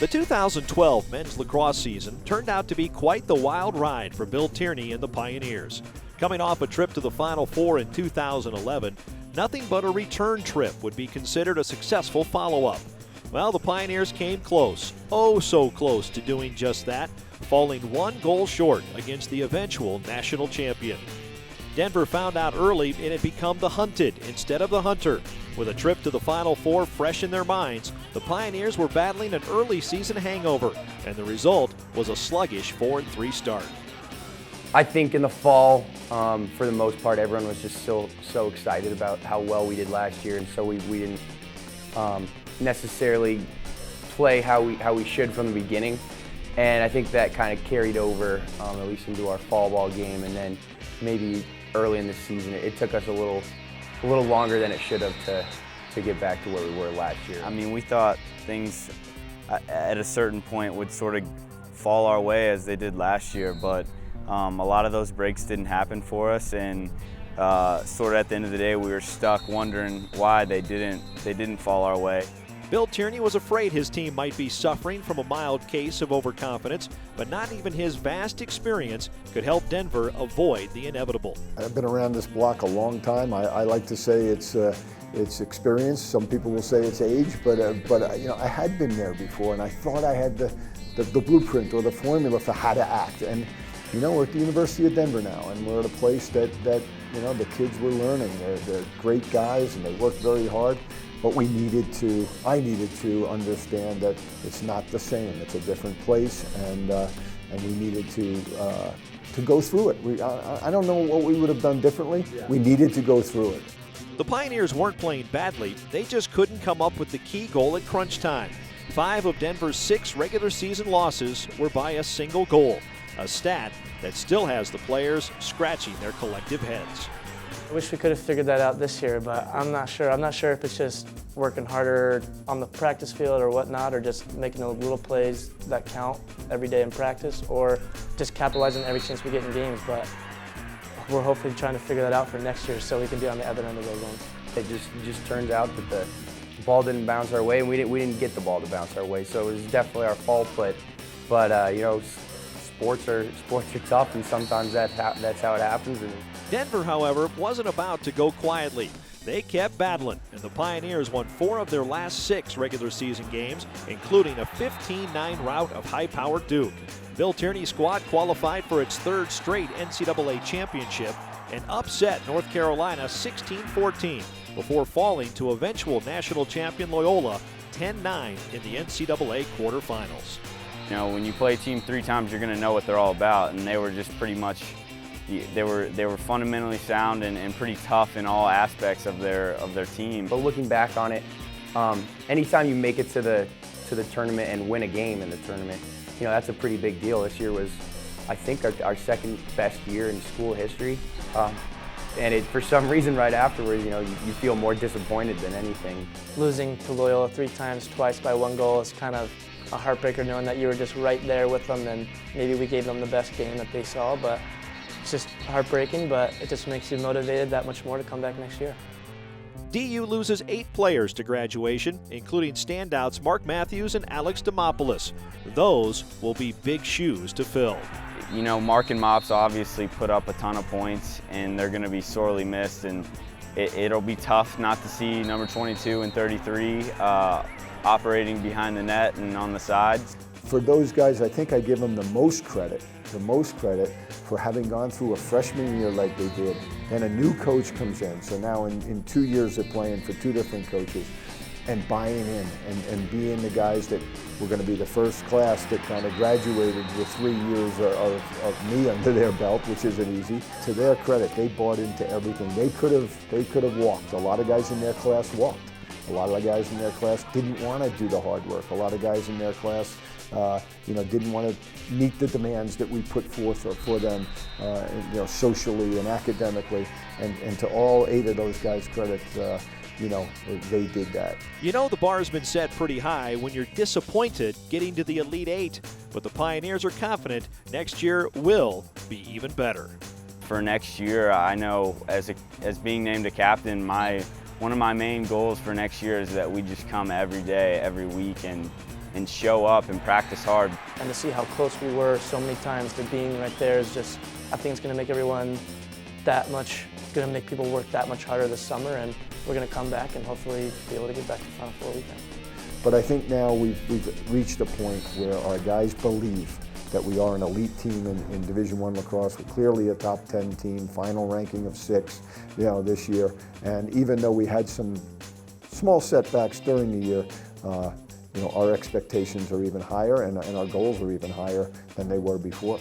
The 2012 men's lacrosse season turned out to be quite the wild ride for Bill Tierney and the Pioneers. Coming off a trip to the Final Four in 2011, nothing but a return trip would be considered a successful follow-up. Well, the Pioneers came close, oh so close to doing just that, falling one goal short against the eventual national champion. Denver found out early it had become the hunted instead of the hunter. With a trip to the Final Four fresh in their minds, the Pioneers were battling an early season hangover, and the result was a sluggish 4-3 start. I think in the fall, for the most part, everyone was just so excited about how well we did last year, and so we didn't necessarily play how we should from the beginning. And I think that kind of carried over, at least into our fall ball game, and then maybe early in the season, it took us a little longer than it should have to get back to where we were last year. I mean, we thought things at a certain point would sort of fall our way as they did last year, but a lot of those breaks didn't happen for us, and sort of at the end of the day, we were stuck wondering why they didn't fall our way. Bill Tierney was afraid his team might be suffering from a mild case of overconfidence, but not even his vast experience could help Denver avoid the inevitable. I've been around this block a long time. I like to say it's experience. Some people will say it's age, but you know, I had been there before, and I thought I had the blueprint or the formula for how to act. And you know, we're at the University of Denver now, and we're at a place that you know, the kids were learning. They're great guys, and they work very hard. But I needed to understand that it's not the same. It's a different place, and we needed to go through it. I don't know what we would have done differently. Yeah. We needed to go through it. The Pioneers weren't playing badly. They just couldn't come up with the key goal at crunch time. 5 of Denver's 6 regular season losses were by a single goal, a stat that still has the players scratching their collective heads. I wish we could have figured that out this year, but I'm not sure. I'm not sure if it's just working harder on the practice field or whatnot, or just making the little plays that count every day in practice, or just capitalizing every chance we get in games. But we're hopefully trying to figure that out for next year so we can be on the other end of those ones. It just turns out that the ball didn't bounce our way, and we didn't get the ball to bounce our way. So it was definitely our fault. But you know, sports are tough, and sometimes that's how it happens. And Denver, however, wasn't about to go quietly. They kept battling, and the Pioneers won 4 of their last 6 regular season games, including a 15-9 rout of high-powered Duke. Bill Tierney's squad qualified for its 3rd straight NCAA championship and upset North Carolina 16-14 before falling to eventual national champion Loyola 10-9 in the NCAA quarterfinals. You know, when you play a team 3 times, you're going to know what they're all about, and they were just pretty much. They were fundamentally sound and pretty tough in all aspects of their team. But looking back on it, anytime you make it to the tournament and win a game in the tournament, you know, that's a pretty big deal. This year was, I think, our 2nd best year in school history. And for some reason right afterwards, you know, you feel more disappointed than anything. Losing to Loyola 3 times, twice by 1 goal is kind of a heartbreaker, knowing that you were just right there with them, and maybe we gave them the best game that they saw. But it's just heartbreaking, but it just makes you motivated that much more to come back next year. DU loses 8 players to graduation, including standouts Mark Matthews and Alex Demopoulos. Those will be big shoes to fill. You know, Mark and Mops obviously put up a ton of points, and they're going to be sorely missed, and it'll be tough not to see number 22 and 33 operating behind the net and on the sides. For those guys, I think I give them the most credit for having gone through a freshman year like they did. Then a new coach comes in, so now in 2 years they're playing for 2 different coaches, and buying in and being the guys that were going to be the first class that kind of graduated with 3 years of me under their belt, which isn't easy. To their credit, they bought into everything. They could have walked. A lot of guys in their class walked. A lot of the guys in their class didn't want to do the hard work. A lot of guys in their class you know, didn't want to meet the demands that we put forth for them, you know, socially and academically. And to all 8 of those guys' credit, you know, they did that. You know, the bar's been set pretty high when you're disappointed getting to the Elite 8, but the Pioneers are confident next year will be even better. For next year, I know as being named a captain, one of my main goals for next year is that we just come every day, every week, and and show up and practice hard. And to see how close we were so many times to being right there is just, I think it's going to make everyone that much, going to make people work that much harder this summer, and we're going to come back and hopefully be able to get back to Final Four weekend. But I think now we've reached a point where our guys believe that we are an elite team in Division I lacrosse. We're clearly a top 10 team, final ranking of 6, this year. And even though we had some small setbacks during the year, our expectations are even higher, and our goals are even higher than they were before.